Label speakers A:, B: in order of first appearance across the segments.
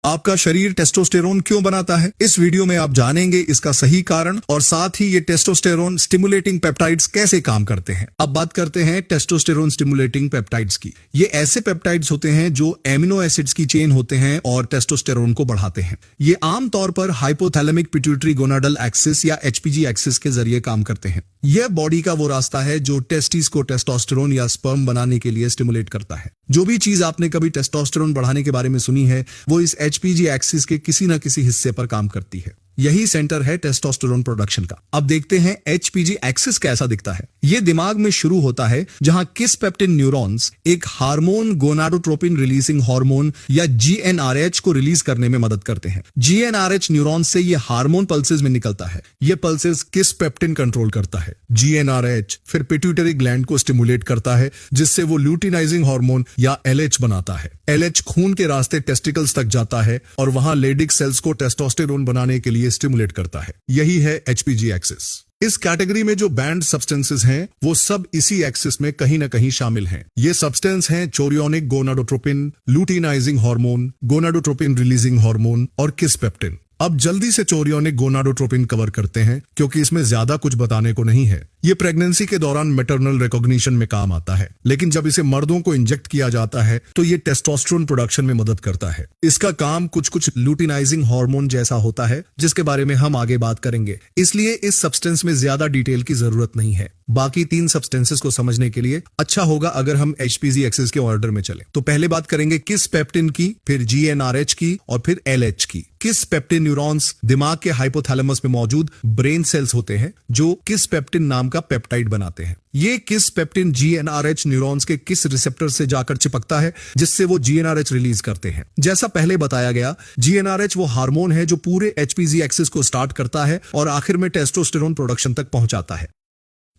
A: आपका शरीर टेस्टोस्टेरोन क्यों बनाता है? इस वीडियो में आप जानेंगे इसका सही कारण और साथ ही ये टेस्टोस्टेरोन स्टिमुलेटिंग पेप्टाइड्स कैसे काम करते हैं। अब बात करते हैं टेस्टोस्टेरोन स्टिमुलेटिंग पेप्टाइड्स की। ये ऐसे पेप्टाइड्स होते हैं जो एमिनो एसिड्स की चेन होते हैं और टेस्टोस्टेरोन को बढ़ाते हैं। ये आमतौर पर हाइपोथैलेमिक पिट्यूटरी गोनाडल एक्सिस या एचपीजी एक्सिस के जरिए काम करते हैं। यह बॉडी का वो रास्ता है जो टेस्टिस को टेस्टोस्टेरोन या स्पर्म बनाने के लिए स्टिमुलेट करता है। जो भी चीज आपने कभी टेस्टोस्टेरोन बढ़ाने के बारे में सुनी है वो इस एचपीजी एक्सिस के किसी न किसी हिस्से पर काम करती है। यही सेंटर है टेस्टोस्टेरोन प्रोडक्शन का। अब देखते हैं एचपीजी एक्सिस कैसा दिखता है। यह दिमाग में शुरू होता है जहां किस पेप्टिन न्यूरॉन्स एक हार्मोन गोनाडोट्रोपिन रिलीजिंग हार्मोन या जीएनआरएच को रिलीज करने में मदद करते हैं। जीएनआरएच न्यूरॉन से यह हार्मोन पल्सेस में निकलता है। यह पल्सेस किस पेप्टिन कंट्रोल करता है। जीएनआरएच फिर पिट्यूटरी ग्लैंड को स्टिमुलेट करता है जिससे वो ल्यूटिनाइजिंग हार्मोन या एलएच बनाता है। एलएच खून के रास्ते टेस्टिकल्स तक जाता है और वहां लेडिक सेल्स को टेस्टोस्टेरोन बनाने के लिए स्टिमुलेट करता है। यही है एचपीजी एक्सिस। इस कैटेगरी में जो बैंड सब्सटेंसेस हैं वो सब इसी एक्सिस में कहीं ना कहीं शामिल हैं। ये सब्सटेंस हैं chorionic gonadotropin, luteinizing hormone, gonadotropin releasing hormone और किस पेप्टिन। अब जल्दी से चोरियोनिक गोनाडोट्रोपिन कवर करते हैं क्योंकि इसमें ज्यादा कुछ बताने को नहीं है। ये प्रेगनेंसी के दौरान मैटरनल रिकॉग्निशन में काम आता है, लेकिन जब इसे मर्दों को इंजेक्ट किया जाता है तो ये टेस्टोस्टेरोन प्रोडक्शन में मदद करता है। इसका काम कुछ लूटिनाइजिंग हार्मोन जैसा होता है जिसके बारे में हम आगे बात करेंगे, इसलिए इस सब्सटेंस में ज्यादा डिटेल की जरूरत नहीं है। बाकी 3 सब्सटेंसेस को समझने के लिए अच्छा होगा अगर हम एचपीजी एक्सिस के ऑर्डर में चले। तो पहले बात करेंगे किस पेप्टिन की, फिर जीएनआरएच की और फिर एलएच की। किस पेप्टिन न्यूरॉन्स दिमाग के हाइपोथैलेमस में मौजूद ब्रेन सेल्स होते हैं जो किस पेप्टिन नाम का पेप्टाइड बनाते हैं। ये किस पेप्टिन जीएनआरएच न्यूरॉन्स के किस रिसेप्टर से जाकर चिपकता है जिससे वो जीएनआरएच रिलीज करते हैं। जैसा पहले बताया गया, जीएनआरएच वो हार्मोन है जो पूरे एचपीजी एक्सिस को स्टार्ट करता है और आखिर में टेस्टोस्टेरोन प्रोडक्शन तक पहुंचाता है।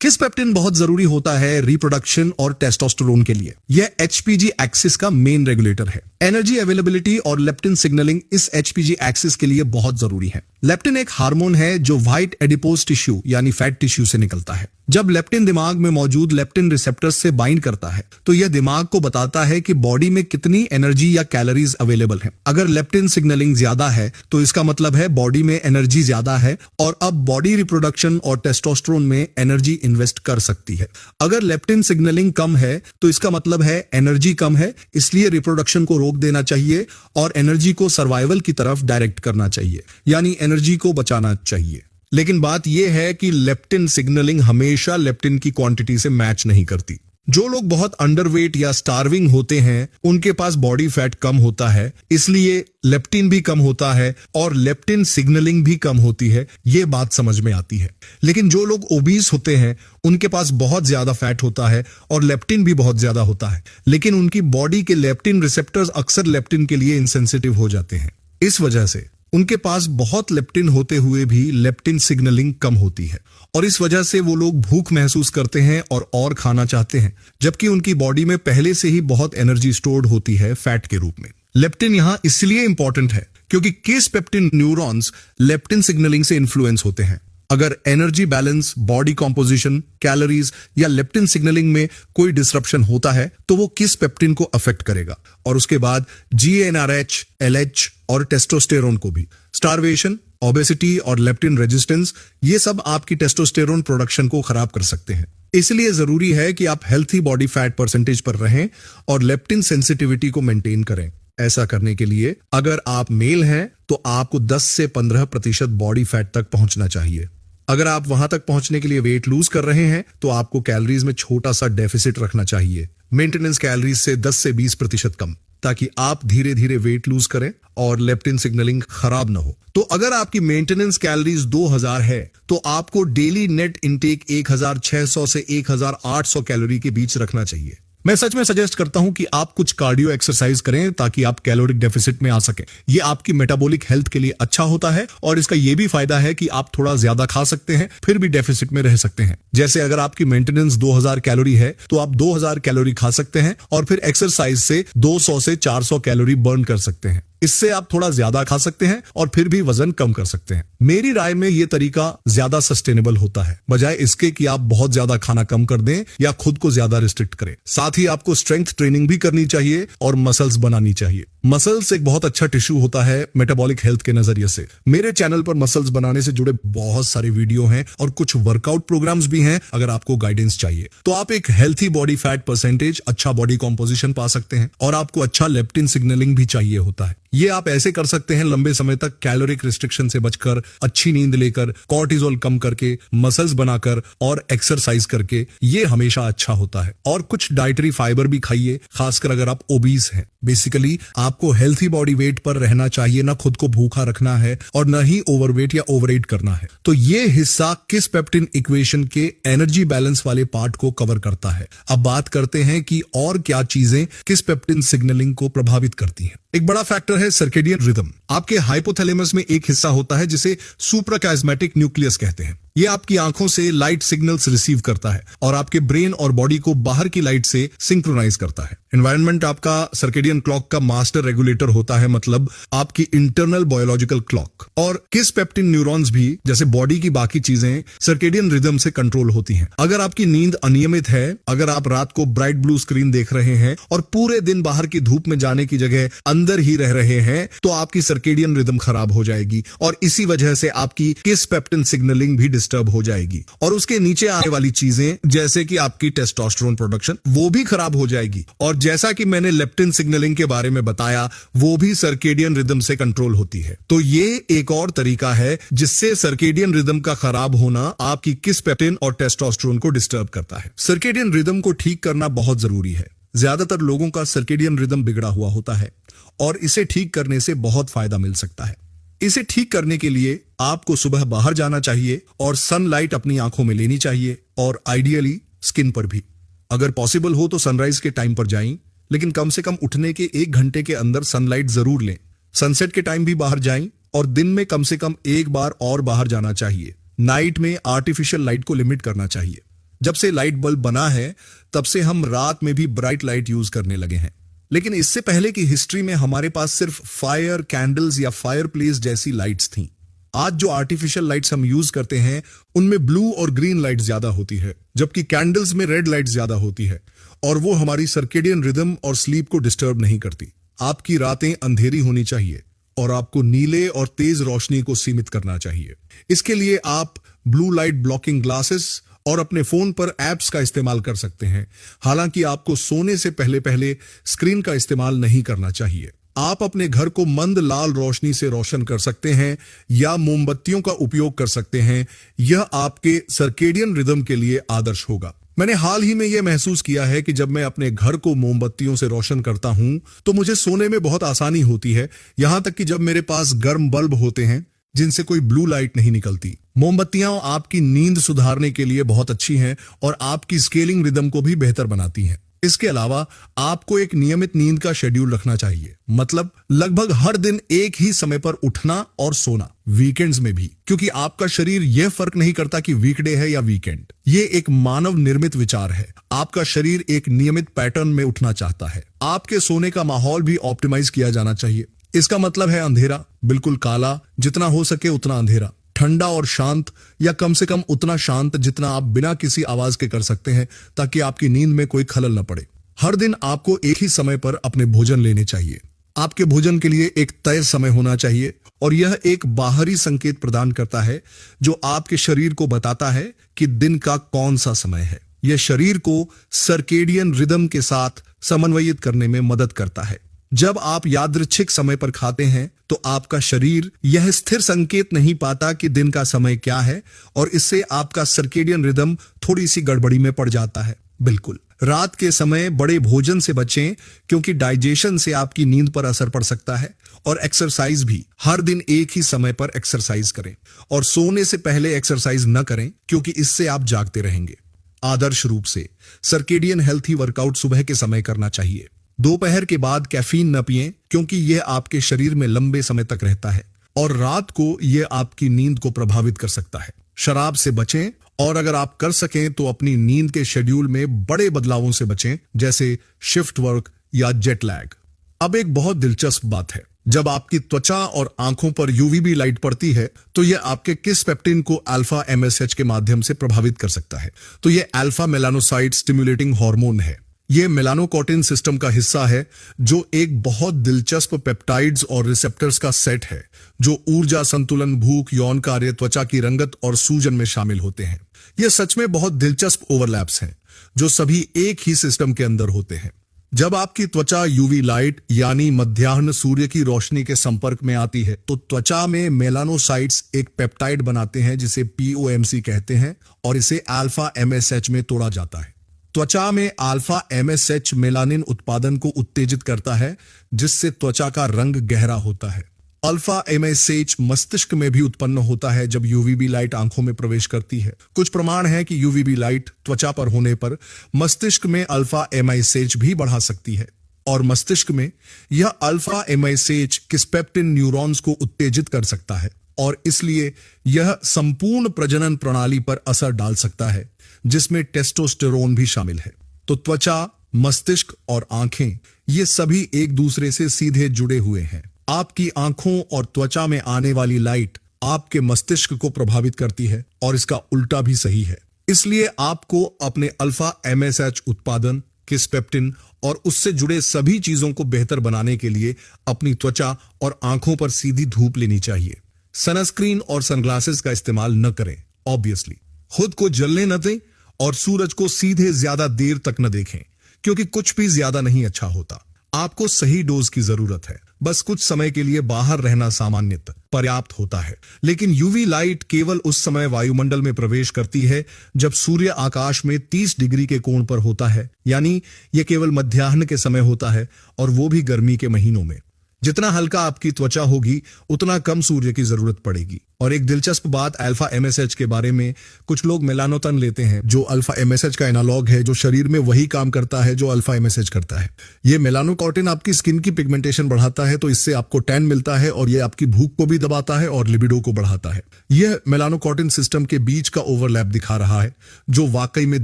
A: किस पेप्टिन बहुत जरूरी होता है रिप्रोडक्शन और टेस्टोस्टेरोन के लिए। यह एचपीजी एक्सिस का मेन रेगुलेटर है। एनर्जी अवेलेबिलिटी और लेप्टिन सिग्नलिंग इस एचपीजी एक्सिस के लिए बहुत जरूरी है। लेप्टिन एक हार्मोन है जो व्हाइट एडिपोज टिश्यू यानी फैट टिश्यू से निकलता है। जब लेप्टिन दिमाग में मौजूद लेप्टिन रिसेप्टर्स से बाइंड करता है तो यह दिमाग को बताता है कि बॉडी में कितनी एनर्जी या कैलोरीज अवेलेबल है। अगर लेप्टिन सिग्नलिंग ज्यादा है तो इसका मतलब है बॉडी में एनर्जी ज्यादा है और अब बॉडी रिप्रोडक्शन और टेस्टोस्टेरोन में एनर्जी इन्वेस्ट कर सकती है। अगर लेप्टिन सिग्नलिंग कम है तो इसका मतलब है एनर्जी कम है, इसलिए रिप्रोडक्शन को रोक देना चाहिए और एनर्जी को सर्वाइवल की तरफ डायरेक्ट करना चाहिए, यानी एनर्जी को बचाना चाहिए। लेकिन बात यह है कि लेप्टिन सिग्नलिंग हमेशा लेप्टिन की क्वांटिटी से मैच नहीं करती। जो लोग बहुत अंडरवेट या स्टार्विंग होते हैं उनके पास बॉडी फैट कम होता है, इसलिए लेप्टिन भी कम होता है और लेप्टिन सिग्नलिंग भी कम होती है। ये बात समझ में आती है। लेकिन जो लोग ओबीस होते हैं उनके पास बहुत ज्यादा फैट होता है और लेप्टिन भी बहुत ज्यादा होता है, लेकिन उनकी बॉडी के लेप्टिन रिसेप्टर्स अक्सर लेप्टिन के लिए इंसेंसिटिव हो जाते हैं। इस वजह से उनके पास बहुत लेप्टिन होते हुए भी लेप्टिन सिग्नलिंग कम होती है और इस वजह से वो लोग भूख महसूस करते हैं और खाना चाहते हैं, जबकि उनकी बॉडी में पहले से ही बहुत एनर्जी स्टोर्ड होती है फैट के रूप में। लेप्टिन यहां इसलिए इंपॉर्टेंट है क्योंकि किस पेप्टिन न्यूरॉन्स लेप्टिन सिग्नलिंग से इन्फ्लुएंस होते हैं। अगर energy balance, body composition, calories या लेप्टिन सिग्नलिंग में कोई डिसरप्शन होता है तो वो किस पेप्टिन को अफेक्ट करेगा और उसके बाद जीएनआरएच, एलएच और टेस्टोस्टेरोन को भी। स्टारवेशन, ओबेसिटी और लेप्टिन रेजिस्टेंस ये सब आपकी टेस्टोस्टेरोन प्रोडक्शन को खराब कर सकते हैं। इसलिए जरूरी है कि आप हेल्थी बॉडी फैट परसेंटेज पर रहें और लेप्टिन सेंसिटिविटी को मेंटेन करें। ऐसा करने के लिए अगर आप मेल हैं तो आपको 10 से 15% बॉडी फैट तक पहुंचना चाहिए। अगर आप वहां तक पहुंचने के लिए वेट लूज कर रहे हैं तो आपको कैलोरीज में छोटा सा डेफिसिट रखना चाहिए, मेंटेनेंस कैलोरीज से 10 से 20% कम, ताकि आप धीरे धीरे वेट लूज करें और लेप्टिन सिग्नलिंग खराब ना हो। तो अगर आपकी मेंटेनेंस कैलोरीज 2000 है तो आपको डेली नेट इनटेक 1600 से 1800 कैलोरी के बीच रखना चाहिए। मैं सच में सजेस्ट करता हूं कि आप कुछ कार्डियो एक्सरसाइज करें ताकि आप कैलोरिक डेफिसिट में आ सकें। ये आपकी मेटाबॉलिक हेल्थ के लिए अच्छा होता है और इसका ये भी फायदा है कि आप थोड़ा ज्यादा खा सकते हैं फिर भी डेफिसिट में रह सकते हैं। जैसे अगर आपकी मेंटेनेंस 2000 कैलोरी है तो आप 2000 कैलोरी खा सकते हैं और फिर एक्सरसाइज से 200 से 400 कैलोरी बर्न कर सकते हैं। इससे आप थोड़ा ज्यादा खा सकते हैं और फिर भी वजन कम कर सकते हैं। मेरी राय में यह तरीका ज्यादा सस्टेनेबल होता है, बजाय इसके कि आप बहुत ज्यादा खाना कम कर दें या खुद को ज्यादा रिस्ट्रिक्ट करें। साथ ही आपको स्ट्रेंथ ट्रेनिंग भी करनी चाहिए और मसल्स बनानी चाहिए। मसल्स एक बहुत अच्छा टिश्यू होता है मेटाबॉलिक हेल्थ के नजरिए से। मेरे चैनल पर मसल्स बनाने से जुड़े बहुत सारे वीडियो हैं और कुछ वर्कआउट प्रोग्राम्स भी हैं। अगर आपको गाइडेंस चाहिए तो आप एक हेल्थी बॉडी फैट परसेंटेज, अच्छा बॉडी कॉम्पोजिशन पा सकते हैं और आपको अच्छा लेप्टिन सिग्नलिंग भी चाहिए होता है। ये आप ऐसे कर सकते हैं लंबे समय तक कैलोरिक रिस्ट्रिक्शन से बचकर, अच्छी नींद लेकर, कॉर्टिजोल कम करके, मसल्स बनाकर और एक्सरसाइज करके। ये हमेशा अच्छा होता है। और कुछ डाइटरी फाइबर भी खाइए, खासकर अगर आप ओबीस हैं। बेसिकली आपको हेल्थी बॉडी वेट पर रहना चाहिए, ना खुद को भूखा रखना है और न ही ओवरवेट या ओवरईट करना है। तो ये हिस्सा किस पेप्टिन इक्वेशन के एनर्जी बैलेंस वाले पार्ट को कवर करता है। अब बात करते हैं कि और क्या चीजें किस पेप्टिन सिग्नलिंग को प्रभावित करती हैं। एक बड़ा फैक्टर है सर्केडियन रिदम। आपके हाइपोथैलेमस में एक हिस्सा होता है जिसे सुप्राकिस्मेटिक न्यूक्लियस कहते हैं। ये आपकी आंखों से लाइट सिग्नल्स रिसीव करता है और आपके ब्रेन और बॉडी को बाहर की लाइट से सिंक्रोनाइज करता है। एनवायरनमेंट आपका सर्केडियन क्लॉक का मास्टर रेगुलेटर होता है, मतलब आपकी इंटरनल बायोलॉजिकल क्लॉक। और किस पेप्टिन न्यूरॉन्स भी, जैसे बॉडी की बाकी चीजें, सर्केडियन रिदम से कंट्रोल होती हैं। अगर आपकी नींद अनियमित है, अगर आप रात को ब्राइट ब्लू स्क्रीन देख रहे हैं और पूरे दिन बाहर की धूप में जाने की जगह अंदर ही रह रहे हैं, तो आपकी सर्केडियन रिदम खराब हो जाएगी और इसी वजह से आपकी किस पेप्टिन सिग्नलिंग भी डिस्टर्ब हो जाएगी। और उसके नीचे आने वाली चीजें जैसे कि आपकी टेस्टोस्टेरोन प्रोडक्शन, वो भी खराब हो जाएगी। और जैसा कि मैंने लेप्टिन सिग्नलिंग के बारे में बताया, वो भी सर्केडियन रिदम से कंट्रोल होती है। तो ये एक और तरीका है जिससे सर्केडियन रिदम का खराब होना आपकी किस पेप्टिन और टेस्टोस्टेरोन को डिस्टर्ब करता है। सर्केडियन रिदम को ठीक करना बहुत जरूरी है। ज्यादातर लोगों का सर्केडियन रिदम बिगड़ा हुआ होता है और इसे ठीक करने से बहुत फायदा मिल सकता है। इसे ठीक करने के लिए आपको सुबह बाहर जाना चाहिए और सनलाइट अपनी आंखों में लेनी चाहिए और आइडियली स्किन पर भी। अगर पॉसिबल हो तो सनराइज के टाइम पर जाएं, लेकिन कम से कम उठने के 1 घंटे के अंदर सनलाइट जरूर लें। सनसेट के टाइम भी बाहर जाएं और दिन में कम से कम एक बार और बाहर जाना चाहिए। नाइट में आर्टिफिशियल लाइट को लिमिट करना चाहिए। जब से लाइट बल्ब बना है तब से हम रात में भी ब्राइट लाइट यूज करने लगे हैं, लेकिन इससे पहले की हिस्ट्री में हमारे पास सिर्फ फायर कैंडल्स या फायर प्लेस जैसी लाइट्स थीं। आज जो आर्टिफिशियल लाइट्स हम यूज करते हैं उनमें ब्लू और ग्रीन लाइट ज्यादा होती है, जबकि कैंडल्स में रेड लाइट ज्यादा होती है और वो हमारी सर्केडियन रिदम और स्लीप को डिस्टर्ब नहीं करती। आपकी रातें अंधेरी होनी चाहिए और आपको नीले और तेज रोशनी को सीमित करना चाहिए। इसके लिए आप ब्लू लाइट ब्लॉकिंग ग्लासेस और अपने फोन पर एप्स का इस्तेमाल कर सकते हैं। हालांकि आपको सोने से पहले पहले स्क्रीन का इस्तेमाल नहीं करना चाहिए। आप अपने घर को मंद लाल रोशनी से रोशन कर सकते हैं या मोमबत्तियों का उपयोग कर सकते हैं। यह आपके सर्केडियन रिदम के लिए आदर्श होगा। मैंने हाल ही में यह महसूस किया है कि जब मैं अपने घर को मोमबत्तियों से रोशन करता हूं तो मुझे सोने में बहुत आसानी होती है, यहां तक कि जब मेरे पास गर्म बल्ब होते हैं जिनसे कोई ब्लू लाइट नहीं निकलती। मोमबत्तियां आपकी नींद सुधारने के लिए बहुत अच्छी हैं और आपकी स्केलिंग रिदम को भी बेहतर बनाती हैं। इसके अलावा आपको एक नियमित नींद का शेड्यूल रखना चाहिए, मतलब लगभग हर दिन एक ही समय पर उठना और सोना, वीकेंड्स में भी, क्योंकि आपका शरीर यह फर्क नहीं करता कि वीकडे है या वीकेंड। ये एक मानव निर्मित विचार है। आपका शरीर एक नियमित पैटर्न में उठना चाहता है। आपके सोने का माहौल भी ऑप्टिमाइज किया जाना चाहिए। इसका मतलब है अंधेरा, बिल्कुल काला, जितना हो सके उतना अंधेरा, ठंडा और शांत या कम से कम उतना शांत जितना आप बिना किसी आवाज के कर सकते हैं, ताकि आपकी नींद में कोई खलल न पड़े। हर दिन आपको एक ही समय पर अपने भोजन लेने चाहिए। आपके भोजन के लिए एक तय समय होना चाहिए और यह एक बाहरी संकेत प्रदान करता है जो आपके शरीर को बताता है कि दिन का कौन सा समय है। यह शरीर को सर्केडियन रिदम के साथ समन्वयित करने में मदद करता है। जब आप यादृच्छिक समय पर खाते हैं तो आपका शरीर यह स्थिर संकेत नहीं पाता कि दिन का समय क्या है और इससे आपका सर्केडियन रिदम थोड़ी सी गड़बड़ी में पड़ जाता है। बिल्कुल रात के समय बड़े भोजन से बचें, क्योंकि डाइजेशन से आपकी नींद पर असर पड़ सकता है। और एक्सरसाइज भी, हर दिन एक ही समय पर एक्सरसाइज करें और सोने से पहले एक्सरसाइज न करें, क्योंकि इससे आप जागते रहेंगे। आदर्श रूप से सर्केडियन हेल्थी वर्कआउट सुबह के समय करना चाहिए। दोपहर के बाद कैफीन न पिएं, क्योंकि यह आपके शरीर में लंबे समय तक रहता है और रात को यह आपकी नींद को प्रभावित कर सकता है। शराब से बचें और अगर आप कर सकें तो अपनी नींद के शेड्यूल में बड़े बदलावों से बचें, जैसे शिफ्ट वर्क या जेट लैग। अब एक बहुत दिलचस्प बात है, जब आपकी त्वचा और आंखों पर यूवीबी लाइट पड़ती है तो यह आपके किस पेप्टिन को अल्फा एमएसएच के माध्यम से प्रभावित कर सकता है। तो यह अल्फा मेलानोसाइट स्टिमुलेटिंग हार्मोन है। ये मेलानोकॉर्टिन सिस्टम का हिस्सा है, जो एक बहुत दिलचस्प पेप्टाइड्स और रिसेप्टर्स का सेट है जो ऊर्जा संतुलन, भूख, यौन कार्य, त्वचा की रंगत और सूजन में शामिल होते हैं। ये सच में बहुत दिलचस्प ओवरलैप्स हैं जो सभी एक ही सिस्टम के अंदर होते हैं। जब आपकी त्वचा यूवी लाइट यानी मध्याह्न सूर्य की रोशनी के संपर्क में आती है तो त्वचा में मेलानोसाइट्स एक पेप्टाइड बनाते हैं जिसे POMC कहते हैं और इसे अल्फा MSH में तोड़ा जाता है। त्वचा में अल्फा MSH मेलानिन उत्पादन को उत्तेजित करता है जिससे त्वचा का रंग गहरा होता है। अल्फा MSH मस्तिष्क में भी उत्पन्न होता है जब UVB लाइट आंखों में प्रवेश करती है। कुछ प्रमाण है कि UVB लाइट त्वचा पर होने पर मस्तिष्क में अल्फा MSH भी बढ़ा सकती है और मस्तिष्क में यह अल्फा MSH किस्पेप्टिन न्यूरॉन्स को उत्तेजित कर सकता है और इसलिए यह संपूर्ण प्रजनन प्रणाली पर असर डाल सकता है जिसमें टेस्टोस्टेरोन भी शामिल है। तो त्वचा, मस्तिष्क और आंखें ये सभी एक दूसरे से सीधे जुड़े हुए हैं। आपकी आंखों और त्वचा में आने वाली लाइट आपके मस्तिष्क को प्रभावित करती है और इसका उल्टा भी सही है। इसलिए आपको अपने अल्फा MSH उत्पादन, किस्पेप्टिन और उससे जुड़े सभी चीजों को बेहतर बनाने के लिए अपनी त्वचा और आंखों पर सीधी धूप लेनी चाहिए। सनस्क्रीन और सनग्लासेस का इस्तेमाल न करें, ऑब्वियसली। खुद को जलने न दें और सूरज को सीधे ज्यादा देर तक न देखें क्योंकि कुछ भी ज्यादा नहीं अच्छा होता। आपको सही डोज की जरूरत है। बस कुछ समय के लिए बाहर रहना सामान्यतः पर्याप्त होता है, लेकिन यूवी लाइट केवल उस समय वायुमंडल में प्रवेश करती है जब सूर्य आकाश में 30 डिग्री के कोण पर होता है, यानी यह केवल मध्याह्न के समय होता है और वो भी गर्मी के महीनों में। जितना हल्का आपकी त्वचा होगी उतना कम सूर्य की जरूरत पड़ेगी। और एक दिलचस्प बात अल्फा MSH के बारे में, कुछ लोग मेलानोतन लेते हैं जो अल्फा MSH का एनालॉग है, जो शरीर में वही काम करता है जो अल्फा MSH करता है। ये मेलानोकॉर्टिन आपकी स्किन की पिगमेंटेशन बढ़ाता है, तो इससे आपको टैन मिलता है और ये आपकी भूख को भी दबाता है और लिबिडो को बढ़ाता है। यह मेलानोकॉर्टिन सिस्टम के बीच का ओवरलैप दिखा रहा है जो वाकई में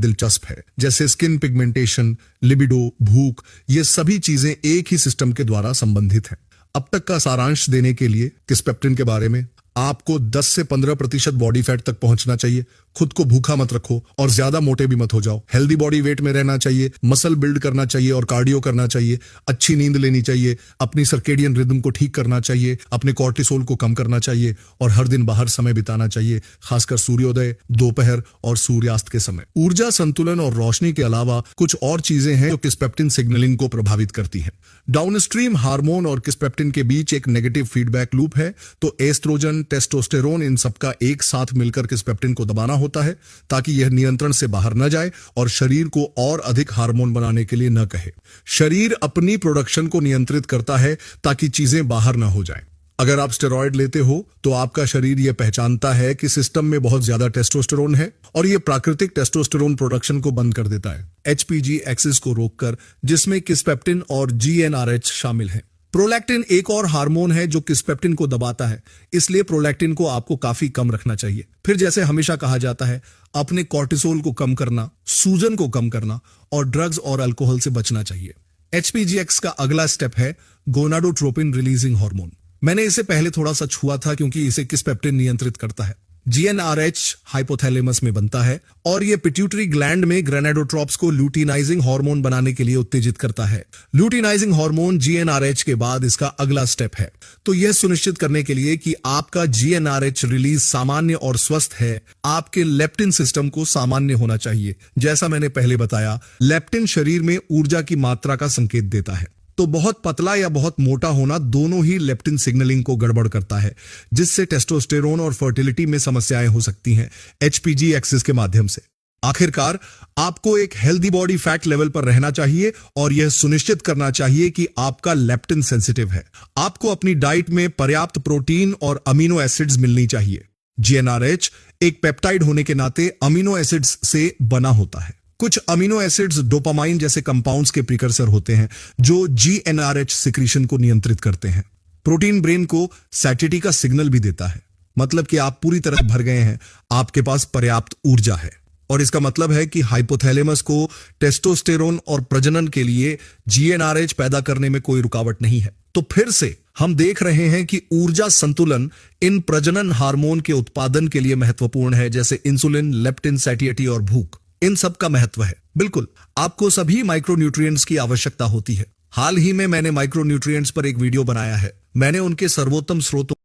A: दिलचस्प है। जैसे स्किन पिगमेंटेशन, लिबिडो, भूख, ये सभी चीजें एक ही सिस्टम के द्वारा संबंधित हैं। अब तक का सारांश देने के लिए किस्पेप्टिन के बारे में, आपको 10 से 15% बॉडी फैट तक पहुंचना चाहिए। खुद को भूखा मत रखो और ज्यादा मोटे भी मत हो जाओ। हेल्दी बॉडी वेट में रहना चाहिए, मसल बिल्ड करना चाहिए और कार्डियो करना चाहिए। अच्छी नींद लेनी चाहिए, अपनी सर्केडियन रिदम को ठीक करना चाहिए, अपने कॉर्टिसोल को कम करना चाहिए और हर दिन बाहर समय बिताना चाहिए, खासकर सूर्योदय, दोपहर और सूर्यास्त के समय। ऊर्जा संतुलन और रोशनी के अलावा कुछ और चीजें हैं जो किस्पेप्टिन सिग्नलिंग को प्रभावित करती हैं। डाउनस्ट्रीम हार्मोन और किस्पेप्टिन के बीच एक नेगेटिव फीडबैक लूप है, तो एस्ट्रोजन, टेस्टोस्टेरोन, इन सबका एक साथ मिलकर किस्पेप्टिन को दबाना होता है ताकि यह नियंत्रण से बाहर न जाए और शरीर को और अधिक हार्मोन बनाने के लिए न कहे। शरीर अपनी प्रोडक्शन को नियंत्रित करता है ताकि चीजें बाहर न हो जाएं। अगर आप स्टेरॉयड लेते हो तो आपका शरीर यह पहचानता है कि सिस्टम में बहुत ज्यादा टेस्टोस्टेरोन है और यह प्राकृतिक टेस्टोस्टेरोन प्रोडक्शन को बंद कर देता है, HPG एक्सिस को रोककर, जिसमें किस्पेप्टिन और GnRH शामिल है। प्रोलैक्टिन एक और हार्मोन है जो किस्पेप्टिन को दबाता है, इसलिए प्रोलैक्टिन को आपको काफी कम रखना चाहिए। फिर जैसे हमेशा कहा जाता है, अपने कॉर्टिसोल को कम करना, सूजन को कम करना और ड्रग्स और अल्कोहल से बचना चाहिए। HPGX का अगला स्टेप है गोनाडोट्रोपिन रिलीजिंग हार्मोन। मैंने इसे पहले थोड़ा सा छुआ था क्योंकि इसे किस्पेप्टिन नियंत्रित करता है। GnRH हाइपोथैलेमस में बनता है और यह पिट्यूटरी ग्लैंड में ग्रेनेडोट्रोप्स को ल्यूटिनाइजिंग हार्मोन बनाने के लिए उत्तेजित करता है। ल्यूटिनाइजिंग हार्मोन GnRH के बाद इसका अगला स्टेप है। तो यह सुनिश्चित करने के लिए कि आपका GnRH रिलीज सामान्य और स्वस्थ है, आपके लेप्टिन सिस्टम को सामान्य होना चाहिए। जैसा मैंने पहले बताया, लेप्टिन शरीर में ऊर्जा की मात्रा का संकेत देता है। तो बहुत पतला या बहुत मोटा होना दोनों ही लेप्टिन सिग्नलिंग को गड़बड़ करता है, जिससे टेस्टोस्टेरोन और फर्टिलिटी में समस्याएं हो सकती हैं HPG एक्सिस के माध्यम से। आखिरकार आपको एक हेल्दी बॉडी फैट लेवल पर रहना चाहिए और यह सुनिश्चित करना चाहिए कि आपका लेप्टिन सेंसिटिव है। आपको अपनी डाइट में पर्याप्त प्रोटीन और अमीनो एसिड्स मिलनी चाहिए। GnRH एक पेप्टाइड होने के नाते अमीनो एसिड्स से बना होता है। कुछ अमीनो एसिड्स डोपामाइन जैसे कंपाउंड्स के प्रिकर्सर होते हैं जो GnRH सिक्रीशन को नियंत्रित करते हैं। प्रोटीन ब्रेन को सैटिटी का सिग्नल भी देता है, मतलब कि आप पूरी तरह भर गए हैं, आपके पास पर्याप्त ऊर्जा है। और इसका मतलब है कि हाइपोथैलेमस को टेस्टोस्टेरोन और प्रजनन के लिए GnRH पैदा करने में कोई रुकावट नहीं है। तो फिर से हम देख रहे हैं कि ऊर्जा संतुलन इन प्रजनन हार्मोन के उत्पादन के लिए महत्वपूर्ण है, जैसे इंसुलिन, लेप्टिन, सैटिएटी और भूख। इन सब का महत्व है। बिल्कुल, आपको सभी माइक्रोन्यूट्रिएंट्स की आवश्यकता होती है। हाल ही में मैंने माइक्रोन्यूट्रिएंट्स पर एक वीडियो बनाया है। मैंने उनके सर्वोत्तम स्रोतों